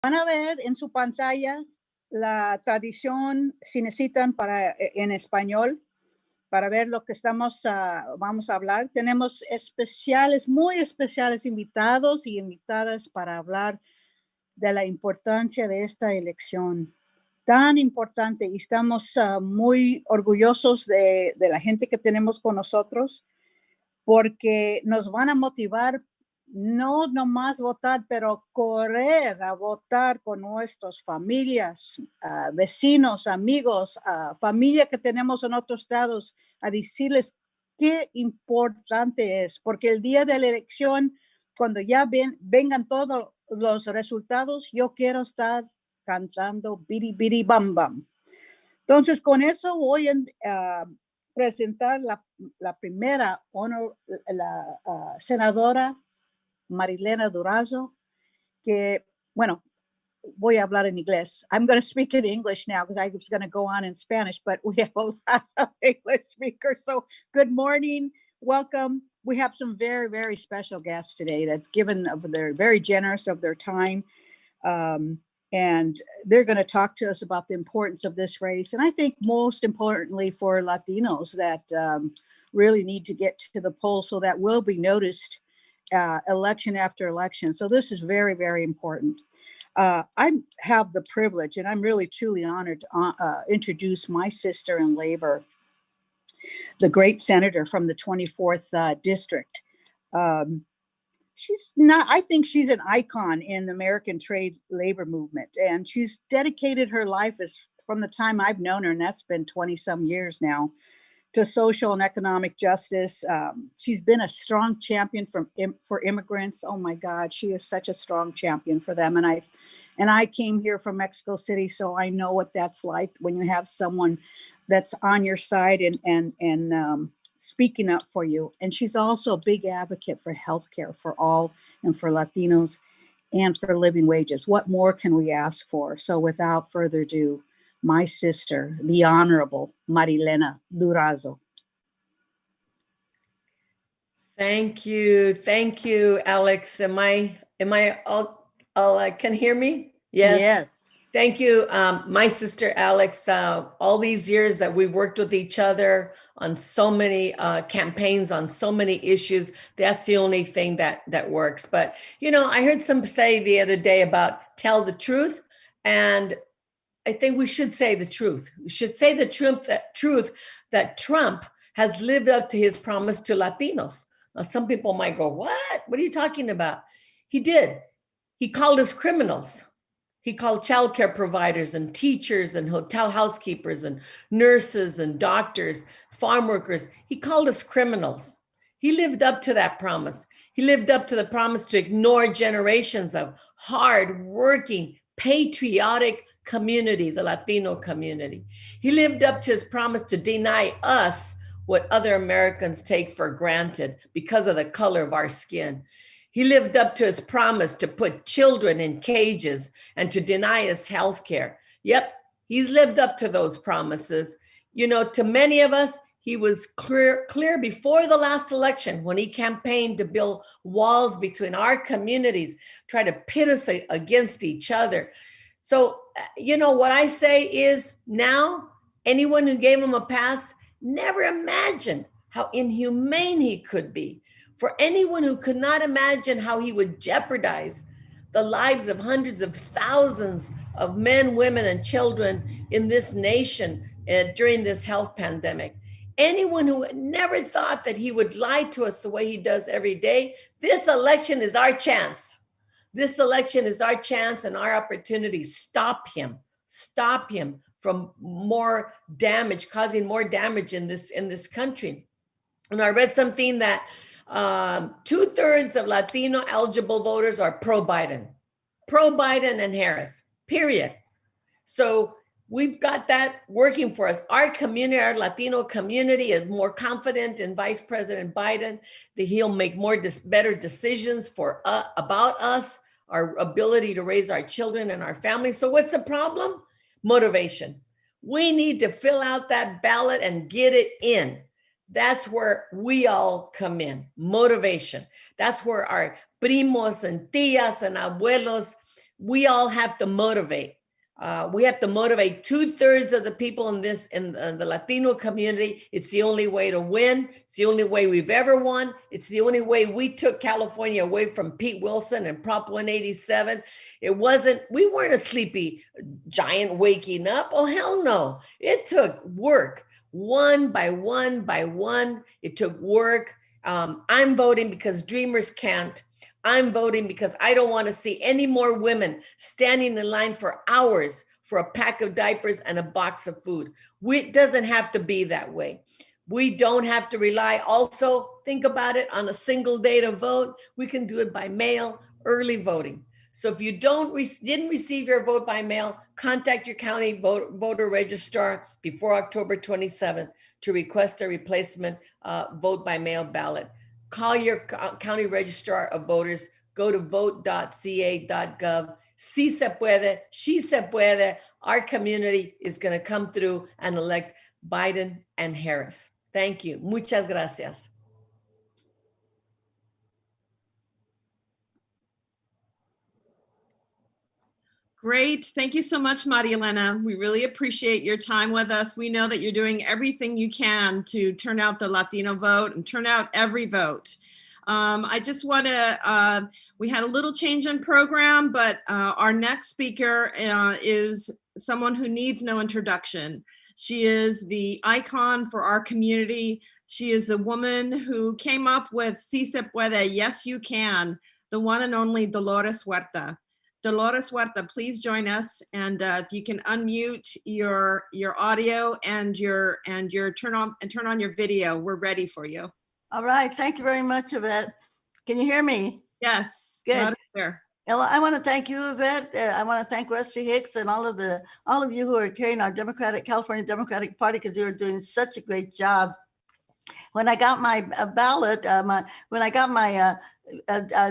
Van a ver en su pantalla la tradición, si necesitan en español, para ver lo que vamos a hablar. Tenemos muy especiales invitados y invitadas para hablar de la importancia de esta elección tan importante. Y estamos muy orgullosos de la gente que tenemos con nosotros, porque nos van a motivar no nomás votar, pero correr a votar con nuestras familias, vecinos, amigos, familia que tenemos en otros estados, a decirles qué importante es, porque el día de la elección, cuando ya vengan todos los resultados, yo quiero estar cantando biri biri bam bam. Entonces, con eso voy a presentar la primera senadora Elena Durazo, que, bueno, voy a hablar en inglés. I'm going to speak in English now because I was going to go on in Spanish, but we have a lot of English speakers. So good morning, welcome. We have some very, very special guests today they're very generous of their time. And they're going to talk to us about the importance of this race. And I think most importantly for Latinos that really need to get to the polls so that will be noticed election after election. So this is very, very important. I have the privilege, and I'm really truly honored to introduce my sister in labor, the great senator from the 24th district. I think she's an icon in the American trade labor movement, and she's dedicated her life from the time I've known her, and that's been 20 some years now, to social and economic justice. She's been a strong champion for immigrants. Oh my God, she is such a strong champion for them. And I came here from Mexico City, so I know what that's like when you have someone that's on your side and speaking up for you. And she's also a big advocate for healthcare for all and for Latinos and for living wages. What more can we ask for? So without further ado, my sister, the Honorable Elena Durazo. Thank you, Alex. Am I all can hear me? Yes. Yes. Thank you, my sister Alex. All these years that we've worked with each other on so many campaigns, on so many issues, that's the only thing that works. But I heard some say the other day about tell the truth, and I think we should say the truth. We should say the truth that Trump has lived up to his promise to Latinos. Now, some people might go, what? What are you talking about? He did. He called us criminals. He called childcare providers and teachers and hotel housekeepers and nurses and doctors, farm workers. He called us criminals. He lived up to that promise. He lived up to the promise to ignore generations of hard-working, patriotic community, the Latino community. He lived up to his promise to deny us what other Americans take for granted because of the color of our skin. He lived up to his promise to put children in cages and to deny us health care. Yep, he's lived up to those promises. You know, to many of us, he was clear before the last election when he campaigned to build walls between our communities, try to pit us against each other. So, you know, what I say is now, anyone who gave him a pass never imagined how inhumane he could be. For anyone who could not imagine how he would jeopardize the lives of hundreds of thousands of men, women, and children in this nation during this health pandemic. Anyone who never thought that he would lie to us the way he does every day, this election is our chance. This election is our chance and our opportunity. Stop him from more damage, causing more damage in this country. And I read something that 2/3 of Latino eligible voters are pro-Biden and Harris, period. So we've got that working for us. Our community, our Latino community, is more confident in Vice President Biden, that he'll make better decisions about us, our ability to raise our children and our families. So what's the problem? Motivation. We need to fill out that ballot and get it in. That's where we all come in. Motivation. That's where our primos and tías and abuelos, we all have to motivate. We have to motivate 2/3 of the people in the Latino community. It's the only way to win. It's the only way we've ever won. It's the only way we took California away from Pete Wilson and Prop 187. We weren't a sleepy giant waking up. Oh, hell no. It took work. One by one, it took work. I'm voting because dreamers can't. I'm voting because I don't want to see any more women standing in line for hours for a pack of diapers and a box of food. It doesn't have to be that way. We don't have to rely. Also, think about it, on a single day to vote. We can do it by mail, early voting. So if you didn't receive your vote by mail, contact your county voter registrar before October 27th to request a replacement vote by mail ballot. Call your county registrar of voters. Go to vote.ca.gov. Si se puede, she se puede. Our community is going to come through and elect Biden and Harris. Thank you. Muchas gracias. Great. Thank you so much, Maria Elena. We really appreciate your time with us. We know that you're doing everything you can to turn out the Latino vote and turn out every vote. I just want to, we had a little change in program, but our next speaker is someone who needs no introduction. She is the icon for our community. She is the woman who came up with Si se puede, yes you can, the one and only Dolores Huerta. Dolores Huerta, please join us, and if you can unmute your audio and turn on your video, we're ready for you. All right, thank you very much, Yvette. Can you hear me? Yes. Good. Well, I want to thank you, Yvette. I want to thank Rusty Hicks and all of you who are carrying our California Democratic Party, because you are doing such a great job. When I got my ballot, when I got my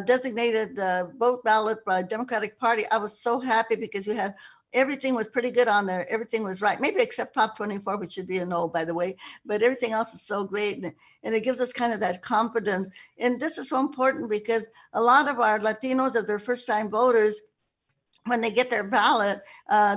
designated vote ballot by Democratic Party, I was so happy because we had everything was pretty good on there. Everything was right, maybe except Prop 24, which should be a no, by the way, but everything else was so great. And it gives us kind of that confidence. And this is so important because a lot of our Latinos, if they're first-time voters, when they get their ballot,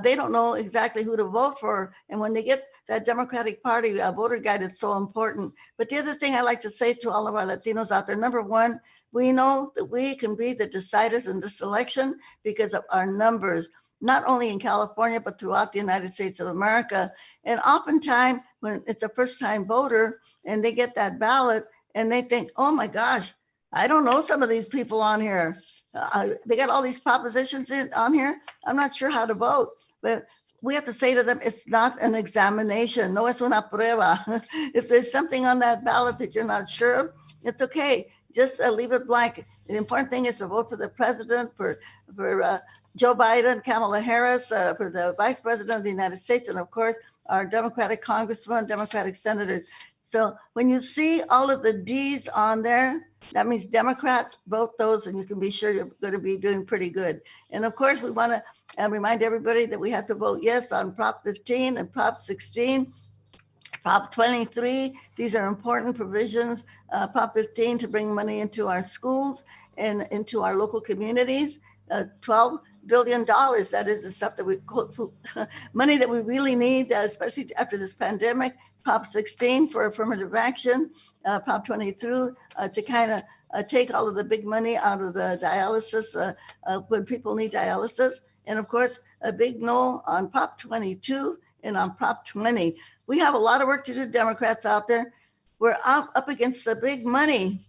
they don't know exactly who to vote for. And when they get that Democratic Party voter guide, it's so important. But the other thing I like to say to all of our Latinos out there, number one, we know that we can be the deciders in this election because of our numbers, not only in California, but throughout the United States of America. And oftentimes when it's a first-time voter and they get that ballot and they think, oh my gosh, I don't know some of these people on here. They got all these propositions on here. I'm not sure how to vote, but we have to say to them, it's not an examination. No es una prueba. If there's something on that ballot that you're not sure of, it's okay. Just leave it blank. The important thing is to vote for the president, for Joe Biden, Kamala Harris, for the vice president of the United States, and of course, our Democratic congressmen, Democratic senators. So when you see all of the D's on there, that means Democrats, vote those, and you can be sure you're going to be doing pretty good. And of course, we want to remind everybody that we have to vote yes on Prop 15 and Prop 16. Prop 23, these are important provisions. Prop 15 to bring money into our schools and into our local communities. $12 billion, that is the stuff that we, money that we really need, especially after this pandemic. Prop 16 for affirmative action, Prop 22 to kind of take all of the big money out of the dialysis when people need dialysis. And of course, a big no on Prop 22 and on Prop 20. We have a lot of work to do, Democrats out there. We're up against the big money.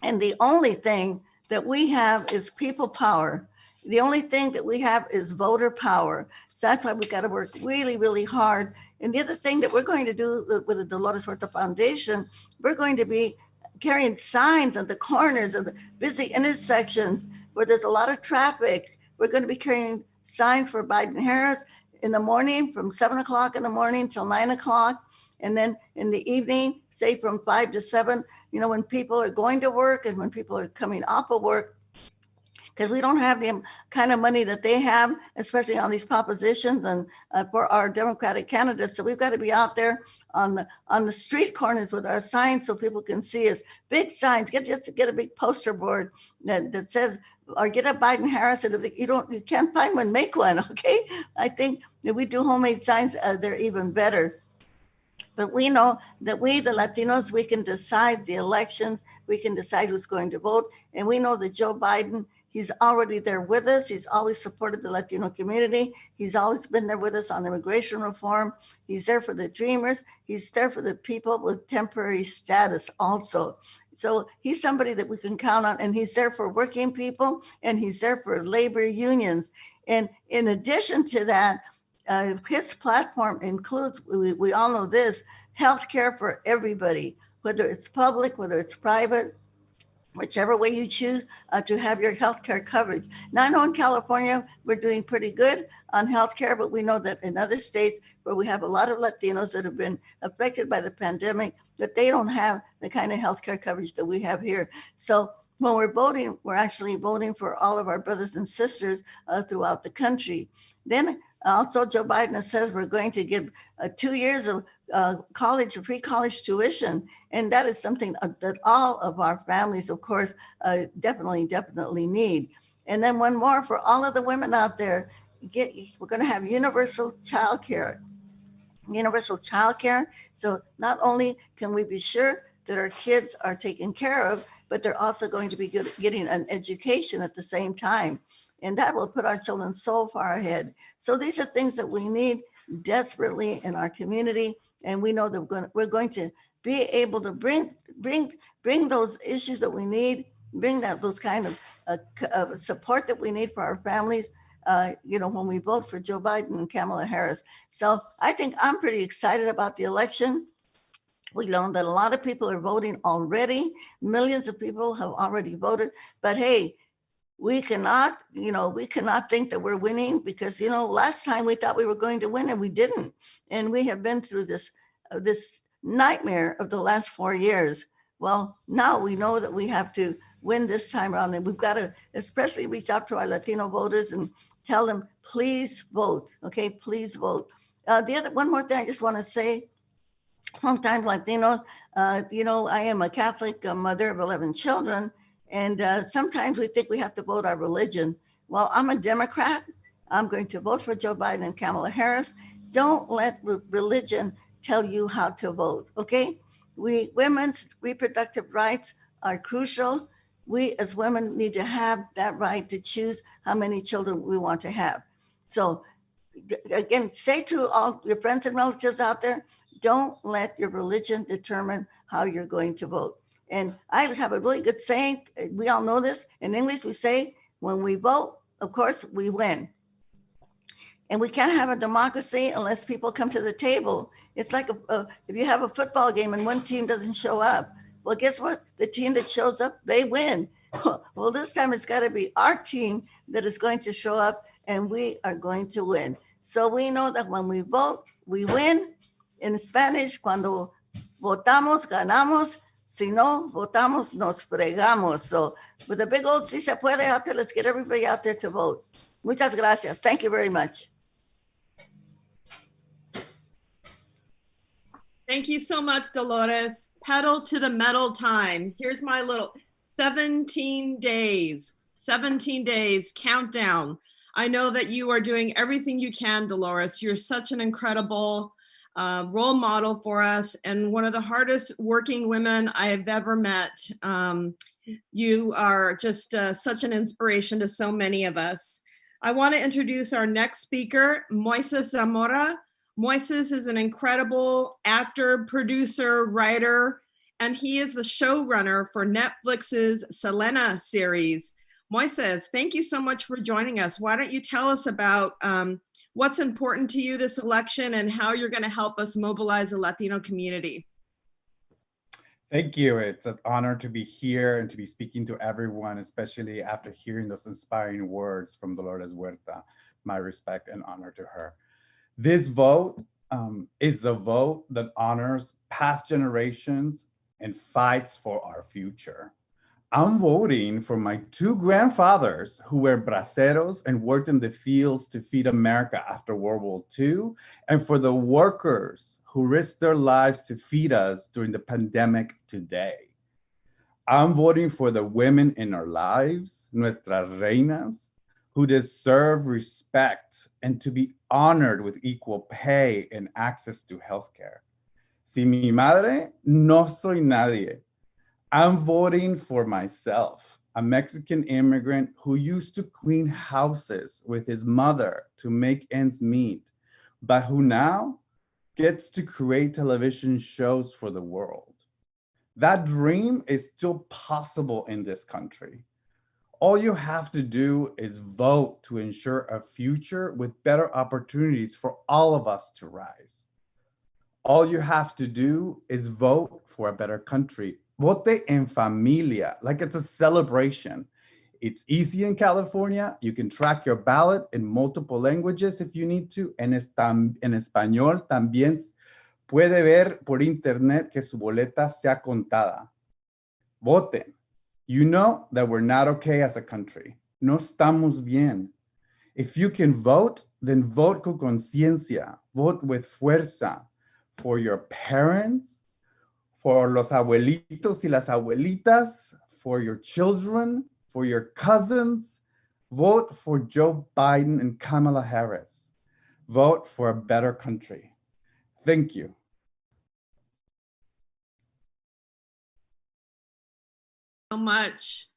And the only thing that we have is people power. The only thing that we have is voter power. So that's why we got to work really, really hard. And the other thing that we're going to do with the Dolores Huerta Foundation, we're going to be carrying signs at the corners of the busy intersections where there's a lot of traffic. We're going to be carrying signs for Biden-Harris in the morning from 7 o'clock in the morning till 9 o'clock. And then in the evening, say from 5 to 7, you know, when people are going to work and when people are coming off of work, because we don't have the kind of money that they have, especially on these propositions and for our Democratic candidates. So we've got to be out there on the street corners with our signs so people can see us. Big signs, get a big poster board that says, or get a Biden-Harris, and if you can't find one, make one, okay? I think if we do homemade signs, they're even better. But we know that we, the Latinos, we can decide the elections, we can decide who's going to vote, and we know that Joe Biden, he's already there with us. He's always supported the Latino community. He's always been there with us on immigration reform. He's there for the dreamers. He's there for the people with temporary status also. So he's somebody that we can count on, and he's there for working people, and he's there for labor unions. And in addition to that, his platform includes, we all know this, healthcare for everybody, whether it's public, whether it's private, whichever way you choose to have your healthcare coverage. Now, I know in California, we're doing pretty good on healthcare, but we know that in other states where we have a lot of Latinos that have been affected by the pandemic, that they don't have the kind of healthcare coverage that we have here. So when we're voting, we're actually voting for all of our brothers and sisters throughout the country. Then also, Joe Biden says we're going to give 2 years of free college tuition. And that is something that all of our families, of course, definitely need. And then one more for all of the women out there, we're going to have universal childcare. Universal childcare. So not only can we be sure that our kids are taken care of, but they're also going to be getting an education at the same time. And that will put our children so far ahead. So these are things that we need desperately in our community. And we know that we're going to be able to bring those issues that we need, bring those kind of support that we need for our families, when we vote for Joe Biden and Kamala Harris. So I think I'm pretty excited about the election. We learned that a lot of people are voting already. Millions of people have already voted. But hey, we cannot think that we're winning because, last time we thought we were going to win and we didn't. And we have been through this nightmare of the last 4 years. Well, now we know that we have to win this time around, and we've got to especially reach out to our Latino voters and tell them, please vote. Okay, please vote. One more thing I just want to say, sometimes Latinos, I am a Catholic mother of 11 children. And sometimes we think we have to vote our religion. Well, I'm a Democrat. I'm going to vote for Joe Biden and Kamala Harris. Don't let religion tell you how to vote, okay? Women's reproductive rights are crucial. We as women need to have that right to choose how many children we want to have. So again, say to all your friends and relatives out there, don't let your religion determine how you're going to vote. And I have a really good saying. We all know this. In English, we say, when we vote, of course, we win. And we can't have a democracy unless people come to the table. It's like if you have a football game and one team doesn't show up, well, guess what? The team that shows up, they win. Well, this time it's got to be our team that is going to show up and we are going to win. So we know that when we vote, we win. In Spanish, cuando votamos, ganamos. Si no, votamos, nos fregamos. So with a big old si se puede out there, let's get everybody out there to vote. Muchas gracias. Thank you very much. Thank you so much, Dolores. Pedal to the metal time. Here's my little 17 days countdown. I know that you are doing everything you can, Dolores. You're such an incredible role model for us and one of the hardest working women I have ever met. You are just such an inspiration to so many of us. I want to introduce our next speaker, Moisés Zamora. Moisés is an incredible actor, producer, writer, and he is the showrunner for Netflix's Selena series. Moisés, thank you so much for joining us. Why don't you tell us about what's important to you this election and how you're going to help us mobilize the Latino community? Thank you. It's an honor to be here and to be speaking to everyone, especially after hearing those inspiring words from Dolores Huerta. My respect and honor to her. This vote is a vote that honors past generations and fights for our future. I'm voting for my two grandfathers who were braceros and worked in the fields to feed America after World War II, and for the workers who risked their lives to feed us during the pandemic today. I'm voting for the women in our lives, nuestras reinas, who deserve respect and to be honored with equal pay and access to healthcare. Si mi madre, no soy nadie. I'm voting for myself, a Mexican immigrant who used to clean houses with his mother to make ends meet, but who now gets to create television shows for the world. That dream is still possible in this country. All you have to do is vote to ensure a future with better opportunities for all of us to rise. All you have to do is vote for a better country. Vote en familia, like it's a celebration. It's easy in California. You can track your ballot in multiple languages if you need to. En español también puede ver por internet que su boleta sea contada. Voten. You know that we're not okay as a country. No estamos bien. If you can vote, then vote con conciencia. Vote with fuerza for your parents, for los abuelitos y las abuelitas, for your children, for your cousins. Vote for Joe Biden and Kamala Harris. Vote for a better country. Thank you. So much.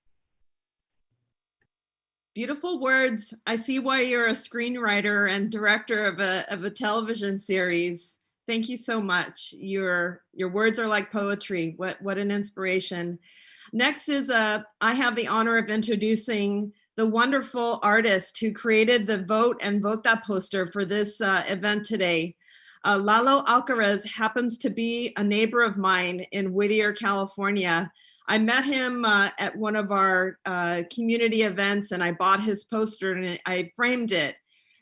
Beautiful words. I see why you're a screenwriter and director of a television series. Thank you so much. Your words are like poetry. What an inspiration. Next is I have the honor of introducing the wonderful artist who created the Vote and VOTA poster for this event today. Lalo Alcaraz happens to be a neighbor of mine in Whittier, California. I met him at one of our community events and I bought his poster and I framed it.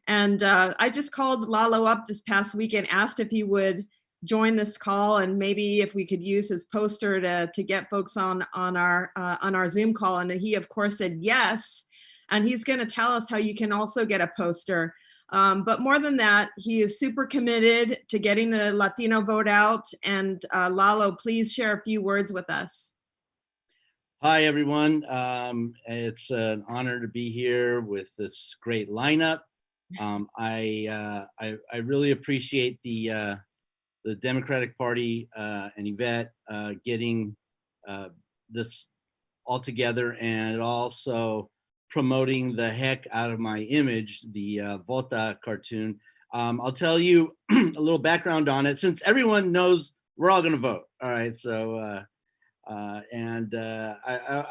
And I just called Lalo up this past week and asked if he would join this call and maybe if we could use his poster to get folks on our Zoom call. And he of course said yes. And he's gonna tell us how you can also get a poster. But more than that, he is super committed to getting the Latino vote out. And Lalo, please share a few words with us. Hi, everyone. It's an honor to be here with this great lineup. I really appreciate the Democratic Party and Yvette getting this all together and also promoting the heck out of my image, the VOTA cartoon. I'll tell you a little background on it since everyone knows we're all going to vote. All right, so. I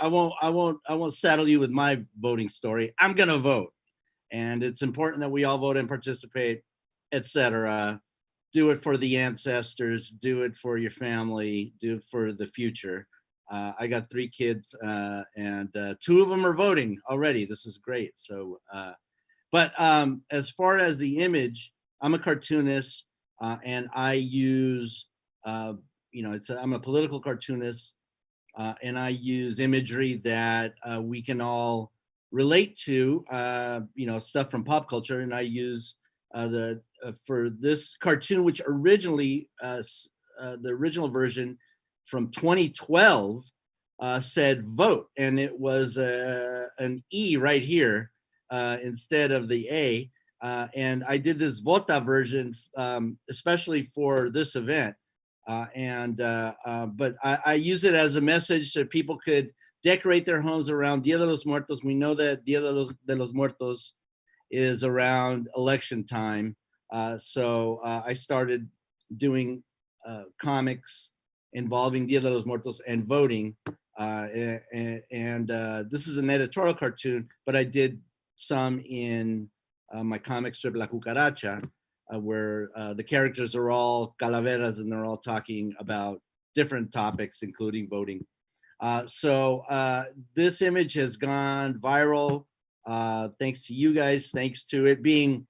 won't saddle you with my voting story. I'm gonna vote, and it's important that we all vote and participate, etc. Do it for the ancestors. Do it for your family. Do it for the future. I got 3 kids, and 2 of them are voting already. This is great. So, but as far as the image, I'm a cartoonist, and I use I'm a political cartoonist, and I use imagery that we can all relate to, stuff from pop culture. And I use for this cartoon, which originally, the original version from 2012 said vote, and it was an E right here instead of the A. And I did this VOTA version, especially for this event. But I use it as a message so people could decorate their homes around Dia de los Muertos. We know that Dia de los Muertos is around election time. So I started doing comics involving Dia de los Muertos and voting. This is an editorial cartoon, but I did some in my comic strip La Cucaracha, where the characters are all calaveras and they're all talking about different topics, including voting. So this image has gone viral thanks to you guys, thanks to it being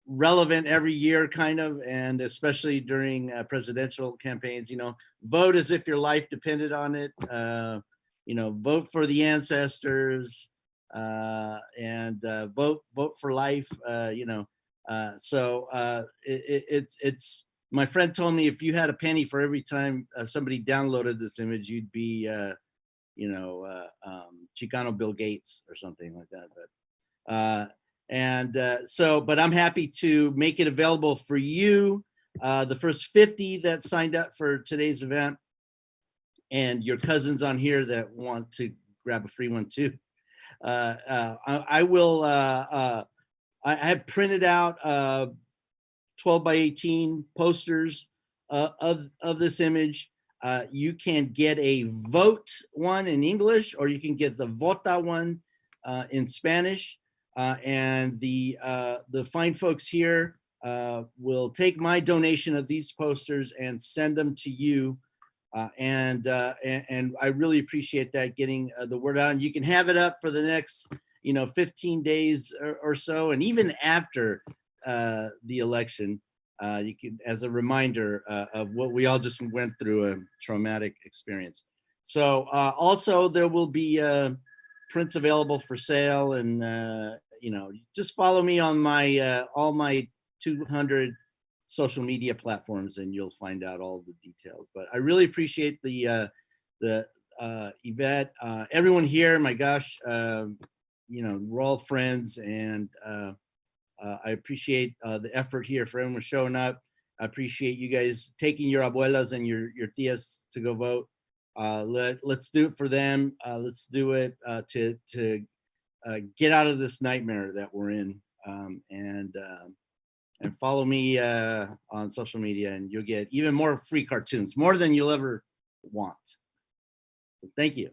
relevant every year, kind of, and especially during presidential campaigns. Vote as if your life depended on it. Vote for the ancestors, and vote for life. It's my friend told me if you had a penny for every time somebody downloaded this image, you'd be Chicano Bill Gates or something like that. But but I'm happy to make it available for you, the first 50 that signed up for today's event, and your cousins on here that want to grab a free one too. I will. I have printed out 12 by 18 posters of this image. You can get a vote one in English, or you can get the VOTA one in Spanish. And the fine folks here will take my donation of these posters and send them to you. And I really appreciate that, getting the word out. And you can have it up for the next 15 days or so, and even after the election, you can, as a reminder of what we all just went through, a traumatic experience. So also there will be prints available for sale, and just follow me on my all my 200 social media platforms, and you'll find out all the details. But I really appreciate the Yvette, everyone here. My gosh, we're all friends, and I appreciate the effort here for everyone showing up. I appreciate you guys taking your abuelas and your tias to go vote. Let's do it for them. Let's do it to get out of this nightmare that we're in. And follow me on social media, and you'll get even more free cartoons, more than you'll ever want. So thank you.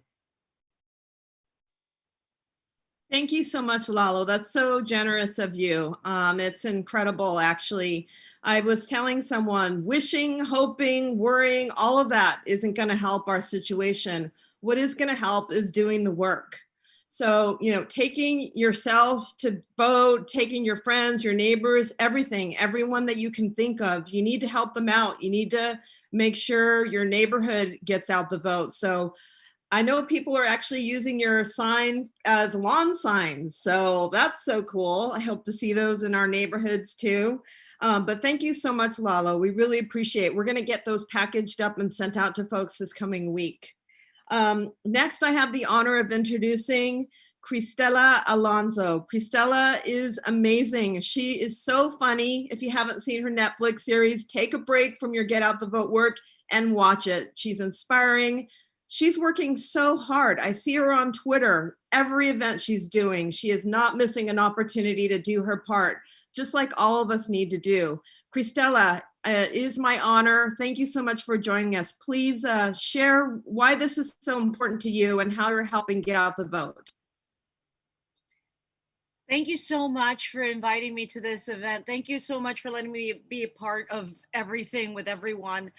Thank you so much, Lalo. That's so generous of you. It's incredible, actually. I was telling someone, wishing, hoping, worrying, all of that isn't going to help our situation. What is going to help is doing the work. So, taking yourself to vote, taking your friends, your neighbors, everyone that you can think of, you need to help them out. You need to make sure your neighborhood gets out the vote. So I know people are actually using your sign as lawn signs. So that's so cool. I hope to see those in our neighborhoods too. But thank you so much, Lalo. We really appreciate it. We're going to get those packaged up and sent out to folks this coming week. Next, I have the honor of introducing Cristela Alonso. Cristela is amazing. She is so funny. If you haven't seen her Netflix series, take a break from your Get Out the Vote work and watch it. She's inspiring. She's working so hard. I see her on Twitter, every event she's doing. She is not missing an opportunity to do her part, just like all of us need to do. Cristela, it is my honor. Thank you so much for joining us. Please share why this is so important to you and how you're helping get out the vote. Thank you so much for inviting me to this event. Thank you so much for letting me be a part of everything with everyone.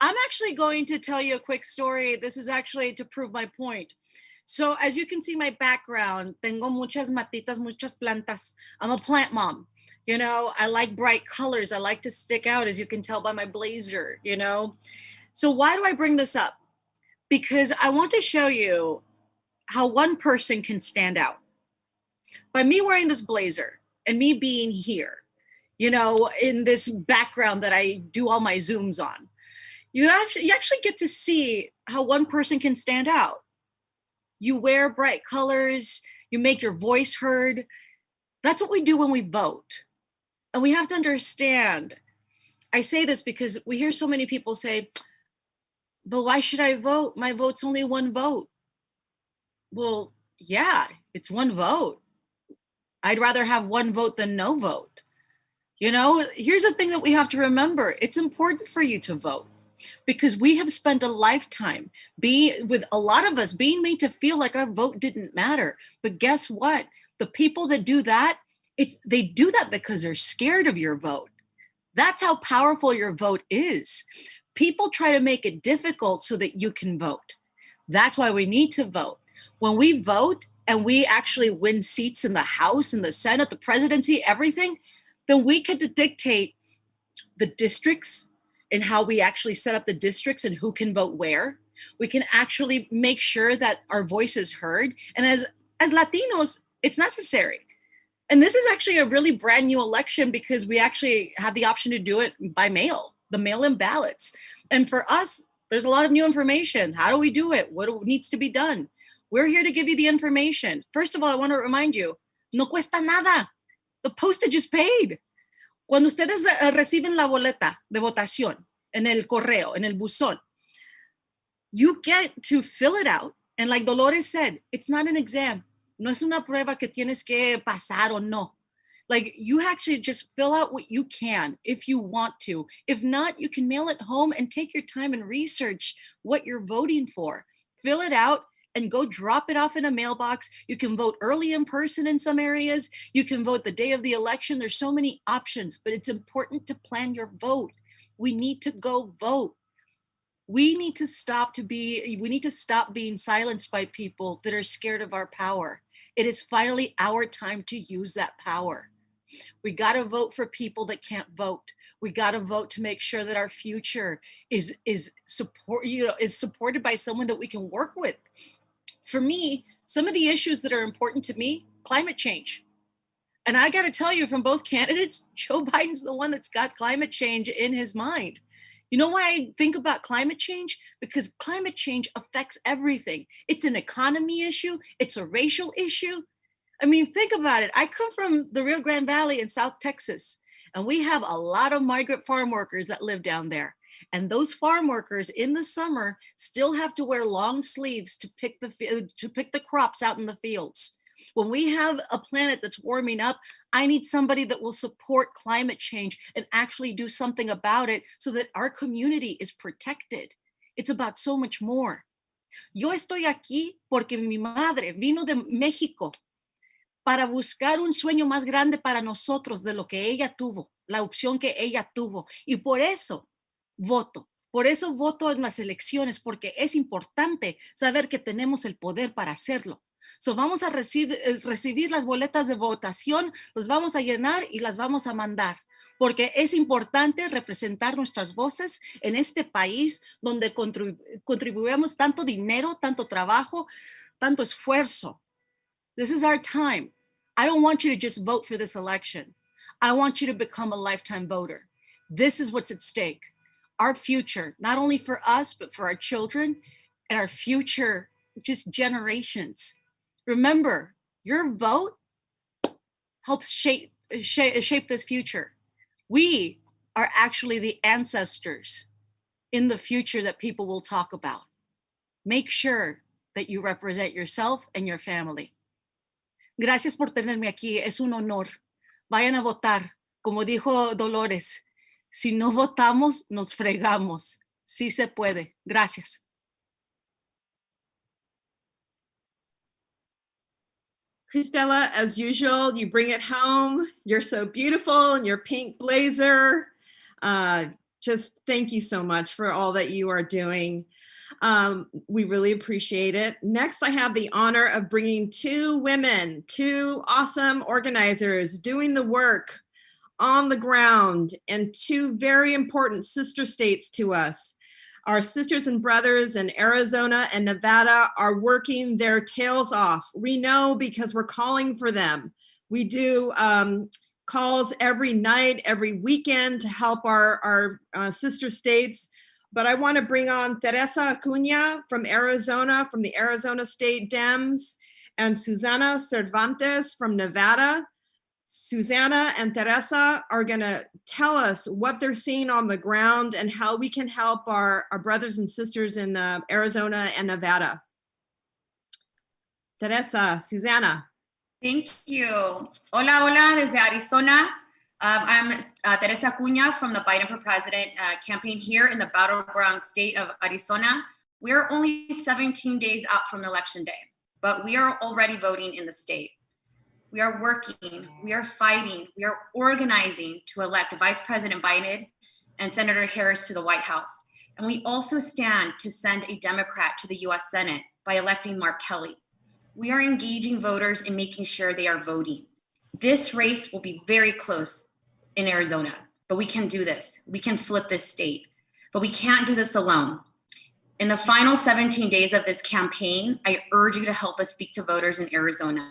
I'm actually going to tell you a quick story. This is actually to prove my point. So as you can see my background, tengo muchas matitas, muchas plantas. I'm a plant mom. You know, I like bright colors. I like to stick out, as you can tell by my blazer, you know. So why do I bring this up? Because I want to show you how one person can stand out. By me wearing this blazer and me being here, you know, in this background that I do all my Zooms on, you actually get to see how one person can stand out. You wear bright colors, you make your voice heard. That's what we do when we vote. And we have to understand, I say this because we hear so many people say, but why should I vote? My vote's only one vote. Well, yeah, it's one vote. I'd rather have one vote than no vote. You know, here's the thing that we have to remember. It's important for you to vote because we have spent a lifetime with a lot of us being made to feel like our vote didn't matter. But guess what? The people that do that, they do that because they're scared of your vote. That's how powerful your vote is. People try to make it difficult so that you can vote. That's why we need to vote. When we vote and we actually win seats in the House, in the Senate, the presidency, everything, then we get to dictate the districts and how we actually set up the districts and who can vote where. We can actually make sure that our voice is heard. And as Latinos, it's necessary. And this is actually a really brand new election because we actually have the option to do it by mail, the mail-in ballots. And for us, there's a lot of new information. How do we do it? What needs to be done? We're here to give you the information. First of all, I want to remind you, no cuesta nada. The postage is paid. Cuando ustedes reciben la boleta de votación en el correo, en el buzón, you get to fill it out. And like Dolores said, it's not an exam. No es una prueba que tienes que pasar o no. Like you actually just fill out what you can if you want to. If not, you can mail it home and take your time and research what you're voting for. Fill it out and go drop it off in a mailbox. You can vote early in person in some areas. You can vote the day of the election. There's so many options, but it's important to plan your vote. We need to go vote. We need to stop being silenced by people that are scared of our power. It is finally our time to use that power. We got to vote for people that can't vote. We got to vote to make sure that our future is supported by someone that we can work with. For me, some of the issues that are important to me, climate change. And I got to tell you, from both candidates, Joe Biden's the one that's got climate change in his mind. You know why I think about climate change? Because climate change affects everything. It's an economy issue. It's a racial issue. I mean, think about it. I come from the Rio Grande Valley in South Texas, and we have a lot of migrant farm workers that live down there. And those farm workers in the summer still have to wear long sleeves to pick the crops out in the fields. When we have a planet that's warming up, I need somebody that will support climate change and actually do something about it so that our community is protected. It's about so much more. Yo estoy aquí porque mi madre vino de México para buscar un sueño más grande para nosotros de lo que ella tuvo, la opción que ella tuvo. Y por eso voto. Por eso voto en las elecciones, porque es importante saber que tenemos el poder para hacerlo. So vamos a recibir las boletas de votación, las vamos a llenar y las vamos a mandar, porque es importante representar nuestras voces en este país donde contribuimos tanto dinero, tanto trabajo, tanto esfuerzo. This is our time. I don't want you to just vote for this election. I want you to become a lifetime voter. This is what's at stake. Our future, not only for us, but for our children and our future, just generations. Remember, your vote helps shape this future. We are actually the ancestors in the future that people will talk about. Make sure that you represent yourself and your family. Gracias por tenerme aquí. Es un honor. Vayan a votar. Como dijo Dolores, si no votamos, nos fregamos. Sí se puede. Gracias. Cristela, as usual, you bring it home. You're so beautiful in your pink blazer. Just thank you so much for all that you are doing. We really appreciate it. Next, I have the honor of bringing two women, two awesome organizers doing the work on the ground in two very important sister states to us. Our sisters and brothers in Arizona and Nevada are working their tails off. We know because we're calling for them. We do calls every night, every weekend to help our sister states. But I want to bring on Teresa Acuña from Arizona, from the Arizona State Dems, and Susana Cervantes from Nevada. Susana and Teresa are going to tell us what they're seeing on the ground and how we can help our brothers and sisters in Arizona and Nevada. Teresa, Susana. Thank you. Hola, hola, desde Arizona. I'm Teresa Acuña from the Biden for President campaign here in the battleground state of Arizona. We're only 17 days out from election day, but we are already voting in the state. We are working, we are fighting, we are organizing to elect Vice President Biden and Senator Harris to the White House. And we also stand to send a Democrat to the US Senate by electing Mark Kelly. We are engaging voters in making sure they are voting. This race will be very close in Arizona, but we can do this. We can flip this state, but we can't do this alone. In the final 17 days of this campaign, I urge you to help us speak to voters in Arizona.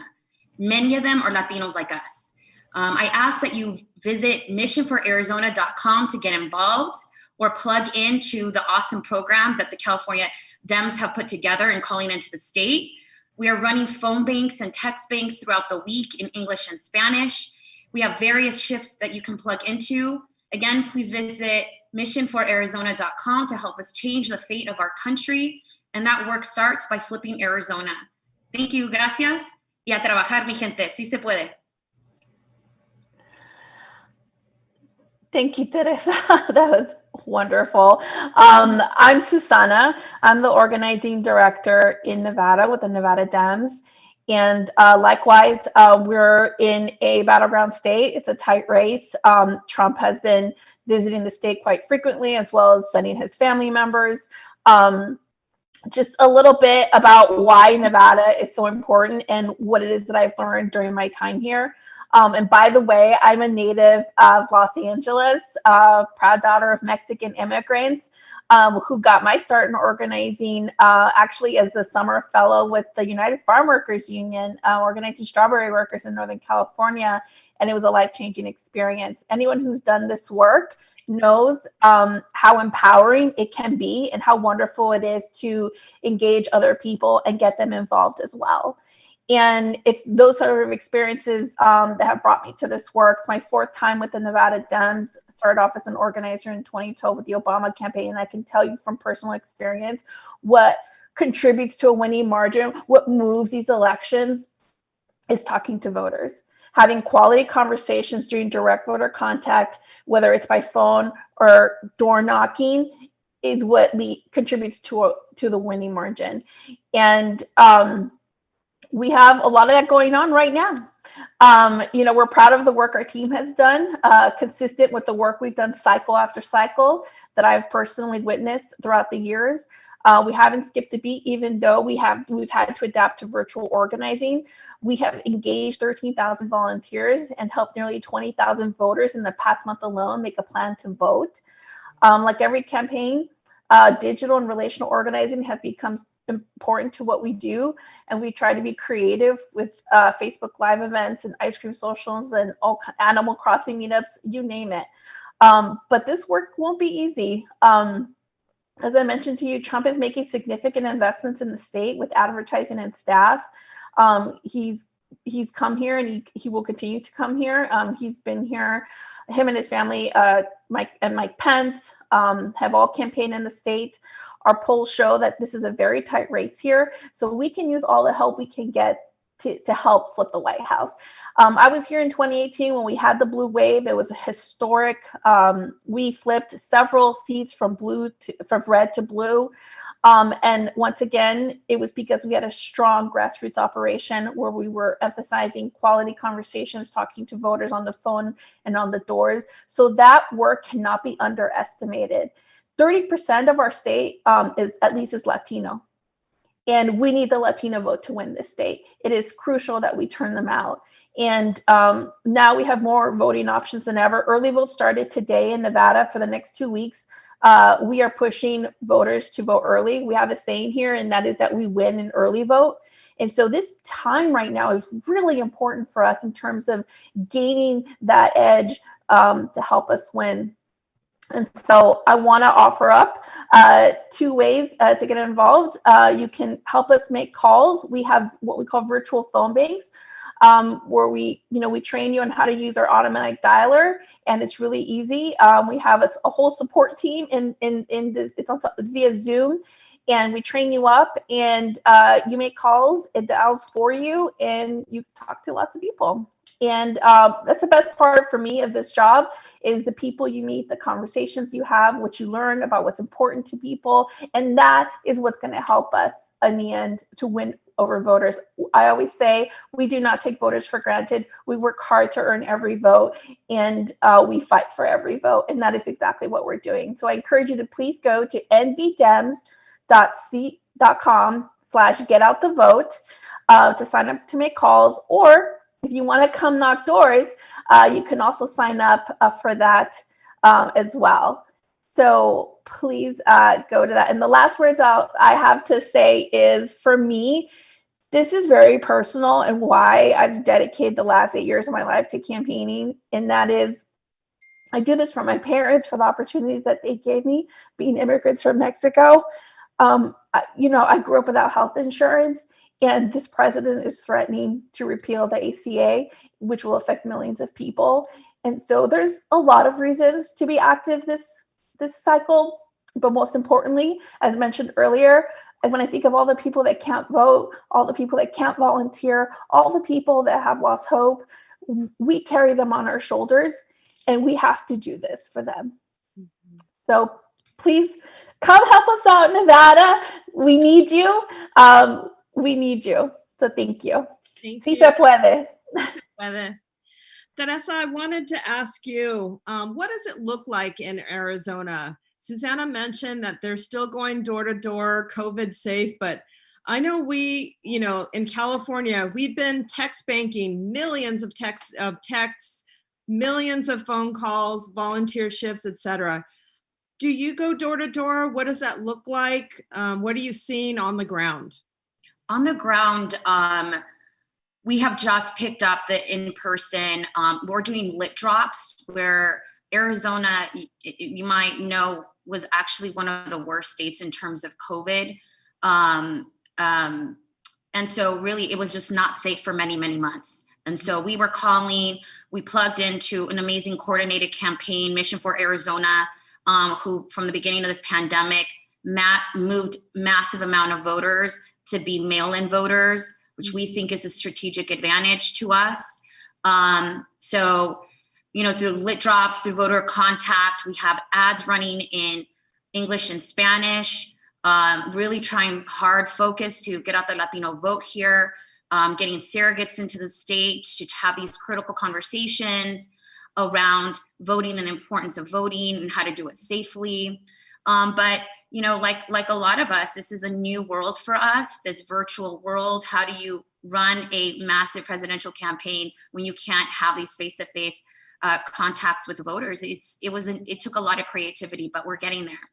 Many of them are Latinos like us. I ask that you visit missionforarizona.com to get involved or plug into the awesome program that the California Dems have put together in calling into the state. We are running phone banks and text banks throughout the week in English and Spanish. We have various shifts that you can plug into. Again, please visit missionforarizona.com to help us change the fate of our country. And that work starts by flipping Arizona. Thank you, gracias. Y a trabajar, mi gente, sí se puede. Thank you, Teresa. That was wonderful. I'm Susana. I'm the organizing director in Nevada with the Nevada Dems. And likewise, we're in a battleground state. It's a tight race. Trump has been visiting the state quite frequently, as well as sending his family members. Just a little bit about why Nevada is so important and what it is that I've learned during my time here. And by the way, I'm a native of Los Angeles, proud daughter of Mexican immigrants who got my start in organizing actually as the summer fellow with the United Farm Workers Union, organizing strawberry workers in Northern California. And it was a life-changing experience. Anyone who's done this work knows how empowering it can be and how wonderful it is to engage other people and get them involved as well. And it's those sort of experiences that have brought me to this work. It's my fourth time with the Nevada Dems. Started off as an organizer in 2012 with the Obama campaign. And I can tell you from personal experience what contributes to a winning margin, what moves these elections is talking to voters. Having quality conversations during direct voter contact, whether it's by phone or door knocking, is what contributes to the winning margin. And we have a lot of that going on right now. We're proud of the work our team has done, consistent with the work we've done cycle after cycle that I've personally witnessed throughout the years. We haven't skipped a beat, even though we've had to adapt to virtual organizing. We have engaged 13,000 volunteers and helped nearly 20,000 voters in the past month alone make a plan to vote. Like every campaign, digital and relational organizing have become important to what we do, and we try to be creative with Facebook Live events and ice cream socials and all Animal Crossing meetups, you name it. But this work won't be easy. As I mentioned to you, Trump is making significant investments in the state with advertising and staff. He's come here and he will continue to come here. He's been here. Him and his family, Mike Pence, have all campaigned in the state. Our polls show that this is a very tight race here, so we can use all the help we can get to help flip the White House. I was here in 2018 when we had the blue wave. It was historic. We flipped several seats from red to blue. And once again, it was because we had a strong grassroots operation where we were emphasizing quality conversations, talking to voters on the phone and on the doors. So that work cannot be underestimated. 30% of our state is Latino. And we need the Latino vote to win this state. It is crucial that we turn them out. And now we have more voting options than ever. Early vote started today in Nevada for the next 2 weeks. We are pushing voters to vote early. We have a saying here, and that is that we win an early vote. And so this time right now is really important for us in terms of gaining that edge to help us win. And so I want to offer up 2 ways to get involved. You can help us make calls. We have what we call virtual phone banks, where we train you on how to use our automatic dialer, and it's really easy. We have a whole support team in this. It's also via Zoom, and we train you up, and you make calls. It dials for you, and you talk to lots of people. And that's the best part for me of this job is the people you meet, the conversations you have, what you learn about what's important to people. And that is what's going to help us in the end to win over voters. I always say we do not take voters for granted. We work hard to earn every vote, and we fight for every vote. And that is exactly what we're doing. So I encourage you to please go to nvdems.com/getoutthevote to sign up to make calls, or if you want to come knock doors, you can also sign up for that as well. So please go to that. And the last words I have to say is, for me, this is very personal and why I've dedicated the last 8 years of my life to campaigning. And that is, I do this for my parents, for the opportunities that they gave me, being immigrants from Mexico. I grew up without health insurance. And this president is threatening to repeal the ACA, which will affect millions of people. And so there's a lot of reasons to be active this cycle. But most importantly, as mentioned earlier, and when I think of all the people that can't vote, all the people that can't volunteer, all the people that have lost hope, we carry them on our shoulders, and we have to do this for them. So please come help us out in Nevada. We need you. We need you. So thank you. Thank Sí you. se puede. Teresa, I wanted to ask you, what does it look like in Arizona? Susanna mentioned that they're still going door to door, COVID safe, but I know we, in California, we've been text banking, millions of texts, millions of phone calls, volunteer shifts, etc. Do you go door to door? What does that look like? What are you seeing on the ground? On the ground, we have just picked up the in-person. We're doing lit drops, where Arizona, you might know, was actually one of the worst states in terms of COVID. And so really it was just not safe for many, many months. And so we were calling, we plugged into an amazing coordinated campaign, Mission for Arizona, who from the beginning of this pandemic, moved massive amount of voters to be mail-in voters, which we think is a strategic advantage to us. So, through lit drops, through voter contact, we have ads running in English and Spanish, really trying hard focus to get out the Latino vote here, getting surrogates into the state to have these critical conversations around voting and the importance of voting and how to do it safely. But like a lot of us, this is a new world for us, this virtual world. How do you run a massive presidential campaign when you can't have these face-to-face contacts with voters? It took a lot of creativity, but we're getting there.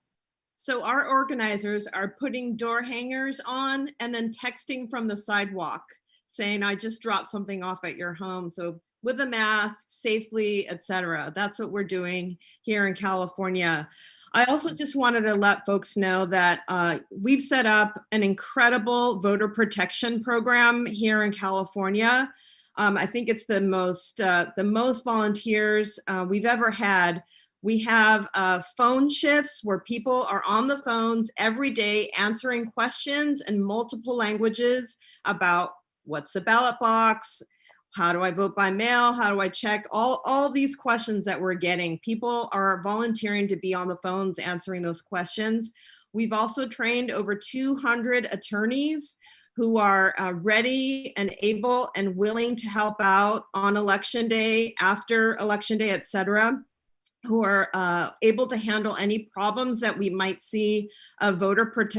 So our organizers are putting door hangers on and then texting from the sidewalk saying, I just dropped something off at your home. So with a mask, safely, etc. That's what we're doing here in California. I also just wanted to let folks know that we've set up an incredible voter protection program here in California. I think it's the most volunteers we've ever had. We have phone shifts where people are on the phones every day answering questions in multiple languages about what's the ballot box, how do I vote by mail, how do I check, all these questions that we're getting. People are volunteering to be on the phones answering those questions. We've also trained over 200 attorneys who are ready and able and willing to help out on election day, after election day, etc. who are able to handle any problems that we might see of voter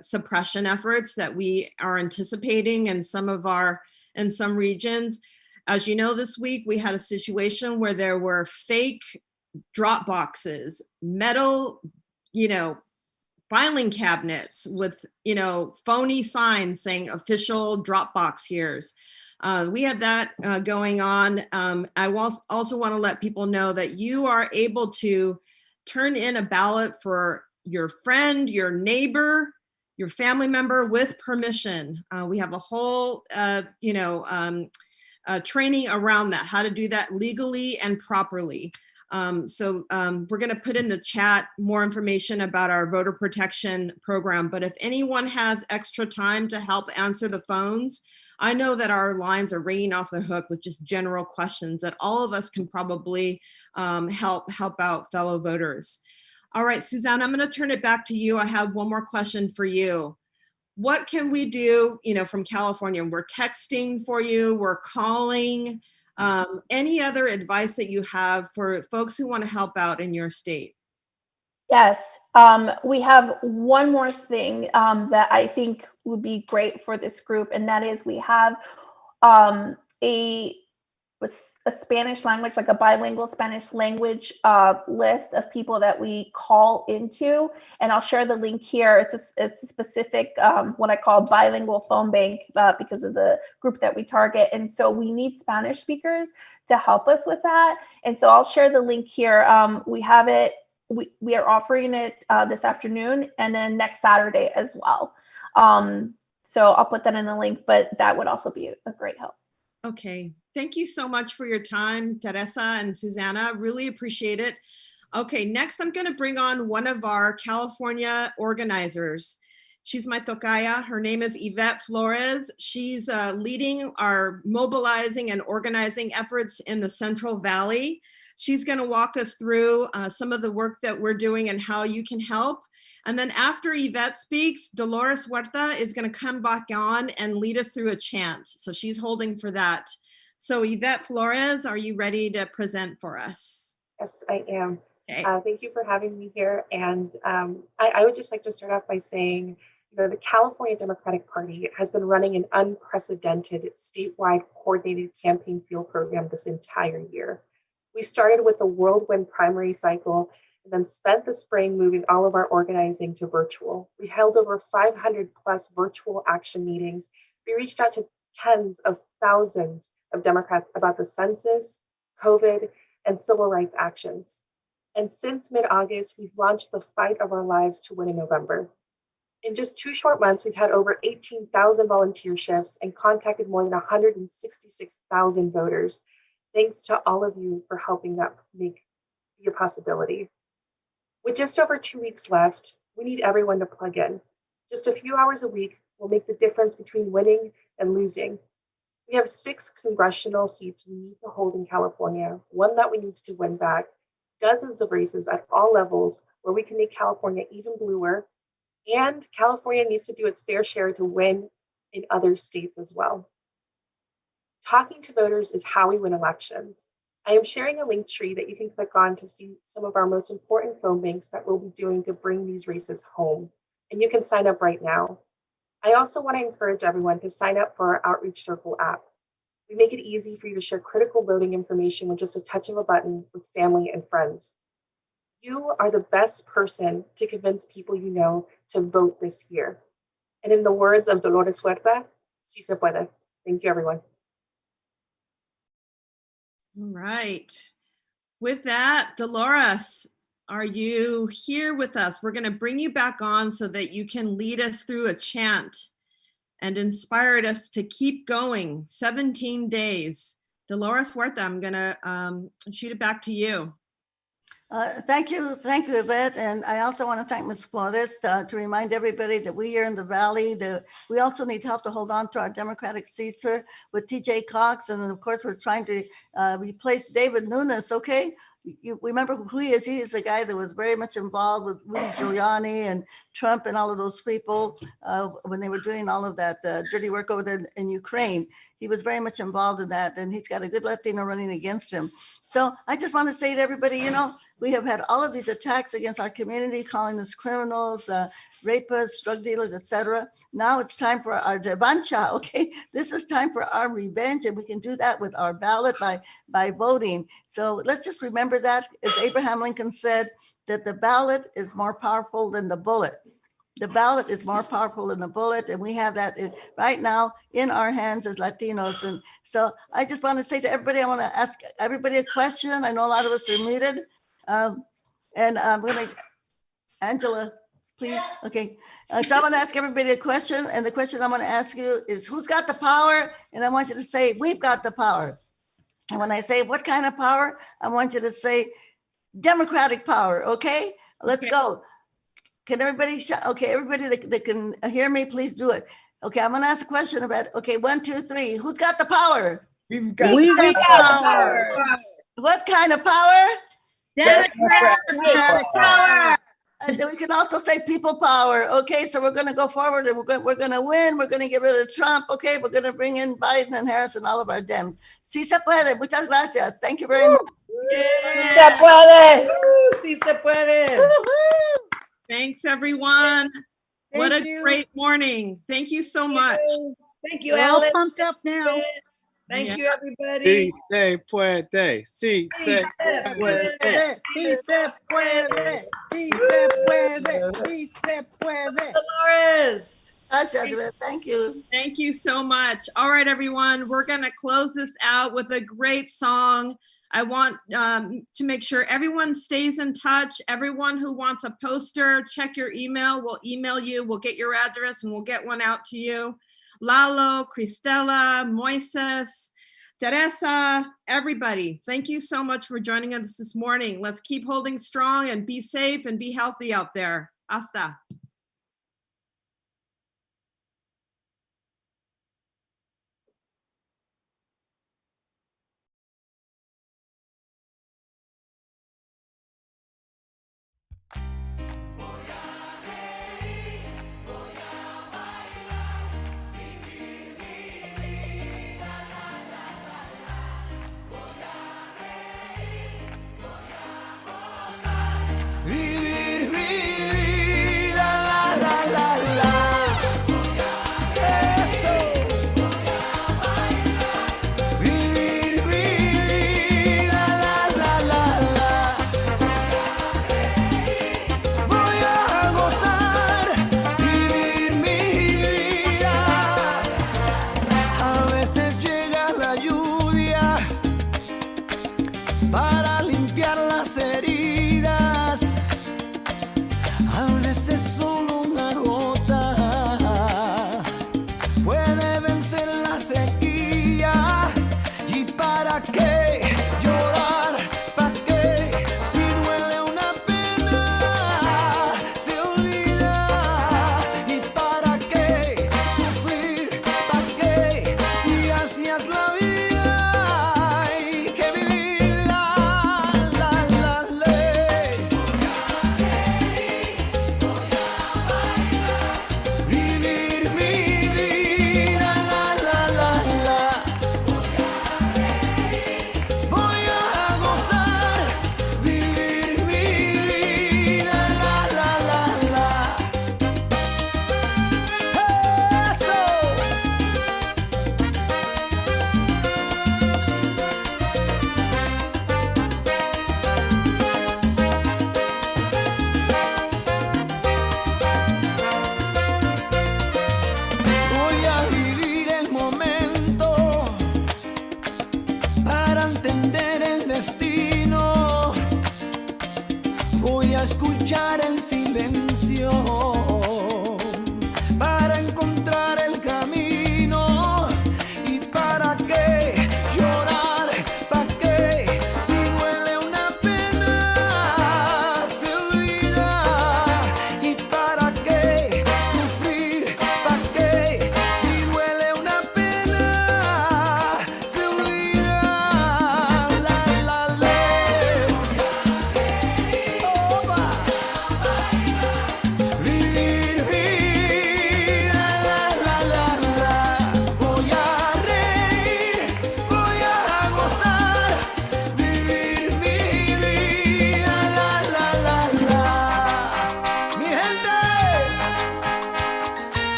suppression efforts that we are anticipating in some regions. As you know, this week we had a situation where there were fake drop boxes, metal, filing cabinets with, phony signs saying official Dropbox here's. We had that going on. I also want to let people know that you are able to turn in a ballot for your friend, your neighbor, your family member with permission. We have a whole, training around that, how to do that legally and properly. So we're going to put in the chat more information about our voter protection program. But if anyone has extra time to help answer the phones, I know that our lines are ringing off the hook with just general questions that all of us can probably help out fellow voters. All right, Suzanne, I'm going to turn it back to you. I have one more question for you. What can we do, from California? We're texting for you, we're calling. Any other advice that you have for folks who want to help out in your state? Yes, we have one more thing that I think would be great for this group, and that is we have a Spanish language, like a bilingual Spanish language list of people that we call into, and I'll share the link here. It's a specific what I call bilingual phone bank because of the group that we target, and so we need Spanish speakers to help us with that. And so I'll share the link here. We have it. We are offering it this afternoon and then next Saturday as well. So I'll put that in the link, but that would also be a great help. Okay, thank you so much for your time, Teresa and Susanna. Really appreciate it. Okay, next I'm going to bring on one of our California organizers. She's my tocaya. Her name is Yvette Flores. She's leading our mobilizing and organizing efforts in the Central Valley. She's going to walk us through some of the work that we're doing and how you can help. And then after Yvette speaks, Dolores Huerta is going to come back on and lead us through a chant. So she's holding for that. So Yvette Flores, are you ready to present for us? Yes, I am. Okay. Thank you for having me here. And I would just like to start off by saying, the California Democratic Party has been running an unprecedented statewide coordinated campaign field program this entire year. We started with the whirlwind primary cycle and then spent the spring moving all of our organizing to virtual. We held over 500 plus virtual action meetings. We reached out to tens of thousands of Democrats about the census, COVID, and civil rights actions. And since mid-August, we've launched the fight of our lives to win in November. In just 2 short months, we've had over 18,000 volunteer shifts and contacted more than 166,000 voters. Thanks to all of you for helping that be a possibility. With just over 2 weeks left, we need everyone to plug in. Just a few hours a week will make the difference between winning and losing. We have 6 congressional seats we need to hold in California, 1 that we need to win back, dozens of races at all levels where we can make California even bluer, and California needs to do its fair share to win in other states as well. Talking to voters is how we win elections. I am sharing a link tree that you can click on to see some of our most important phone banks that we'll be doing to bring these races home, and you can sign up right now. I also want to encourage everyone to sign up for our Outreach Circle app. We make it easy for you to share critical voting information with just a touch of a button with family and friends. You are the best person to convince people you know to vote this year. And in the words of Dolores Huerta, sí se puede. Thank you, everyone. All right. With that, Dolores, are you here with us? We're going to bring you back on so that you can lead us through a chant and inspired us to keep going. 17 days. Dolores Huerta, I'm going to shoot it back to you. Thank you, Yvette. And I also want to thank Ms. Flores to remind everybody that we here in the Valley, we also need help to hold on to our Democratic seats here with TJ Cox. And then of course, we're trying to replace David Nunes, okay? You remember who he is? He is a guy that was very much involved with Rudy Giuliani and Trump and all of those people when they were doing all of that dirty work over there in Ukraine. he was very much involved in that, and he's got a good Latino running against him. So I just want to say to everybody, you know, we have had all of these attacks against our community, calling us criminals, rapists, drug dealers, etc. Now it's time for our revancha, okay? This is time for our revenge, and we can do that with our ballot by voting. So let's just remember that, as Abraham Lincoln said, that the ballot is more powerful than the bullet. The ballot is more powerful than the bullet, and we have that right now in our hands as Latinos. And so I just want to say to everybody, I want to ask everybody a question. I know a lot of us are muted. And I'm going to, Angela, please. Okay. So I'm going to ask everybody a question. And the question I'm going to ask you is, who's got the power? And I want you to say, we've got the power. And when I say what kind of power, I want you to say democratic power. Okay. Let's go. Can everybody, okay, everybody that can hear me, please do it. Okay, I'm gonna ask a question about, okay, 1, 2, 3. Who's got the power? We've got the power. What kind of power? Democratic power. And then we can also say people power. Okay, so we're gonna go forward and we're gonna win. We're gonna get rid of Trump. Okay, we're gonna bring in Biden and Harris and all of our Dems. Sí se puede. Muchas gracias. Thank you very much. Sí se puede. Sí se puede. Thanks, everyone. What a great morning. Thank you so much. Thank you, We're all Alex. pumped up now. Thank you, everybody. Sí se puede. Sí se puede. Sí se puede. Sí se puede. Sí se puede. Dolores. Gracias. Thank you. Thank you so much. All right, everyone. We're going to close this out with a great song. I want to make sure everyone stays in touch. Everyone who wants a poster, check your email. We'll email you. We'll get your address and we'll get one out to you. Lalo, Cristela, Moisés, Teresa, everybody. Thank you so much for joining us this morning. Let's keep holding strong and be safe and be healthy out there. Hasta. Vivir mi vida, la la la la. Eso. Vivir mi vida, la la la la. Voy a gozar, vivir mi vida. A veces llega la lluvia para